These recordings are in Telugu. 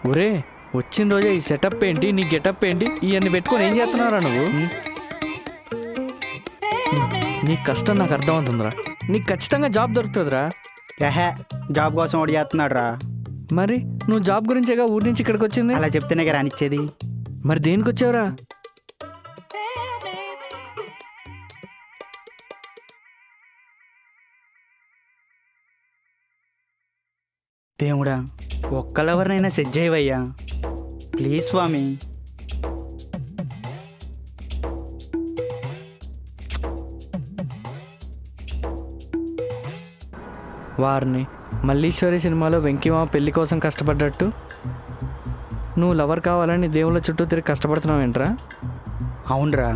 ఒరే వచ్చిన రోజే ఈ సెటప్ ఏంటి, నీ గెటప్ ఏంటి, ఇవన్నీ పెట్టుకొని ఏం చేస్తున్నారా నువ్వు? నీ కష్టం నాకు అర్థమవుతుందిరా. నీకు ఖచ్చితంగా జాబ్ దొరుకుతుందిరా. ఏహే, జాబ్ కోసం ఒకటి చేస్తున్నాడు రా. మరి నువ్వు జాబ్ గురించేగా ఊరి నుంచి ఇక్కడికి వచ్చింది. అలా చెప్తేనే రానిచ్చేది. మరి దేనికి వచ్చావురా? దేవుడా, ఒక్కలెవరినైనా సెట్ చేయవయ్యా ప్లీజ్ స్వామి. వారిని మల్లీశ్వరి సినిమాలో వెంకిమామ పెళ్లి కోసం కష్టపడ్డట్టు నువ్వు లవర్ కావాలని దేవుళ్ళ చుట్టూ తిరిగి కష్టపడుతున్నావు ఏంట్రా? అవునరా,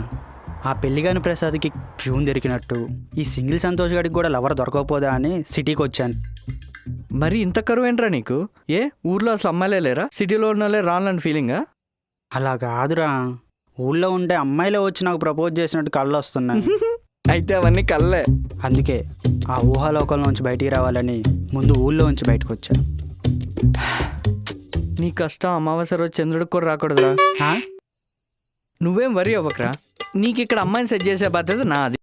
ఆ పెళ్లిగాని ప్రసాద్కి ప్యూన్ దొరికినట్టు ఈ సింగిల్ సంతోష్ గడికి కూడా లవర్ దొరకకపోదా అని సిటీకి వచ్చాను. మరి ఇంత కరువు ఏంట్రా నీకు? ఏ ఊర్లో అసలు అమ్మాయిలే లేరా? సిటీలో ఉన్న వాళ్ళే రానులని ఫీలింగా? అలా కాదురా, ఊళ్ళో ఉండే అమ్మాయిలే వచ్చి నాకు ప్రపోజ్ చేసినట్టు కళ్ళు వస్తున్నాయి. అయితే అవన్నీ కళ్ళే. అందుకే ఆ ఊహాలోకంలో నుంచి బయటికి రావాలని ముందు ఊళ్ళో నుంచి బయటకు వచ్చా. నీ కష్టం అమావాస్య రోజు చంద్రుడికి కూడా రాకూడదురా. నువ్వేం వరి అవ్వకరా, నీకు ఇక్కడ అమ్మాయిని సెట్ చేసే బాధ్యత నాది.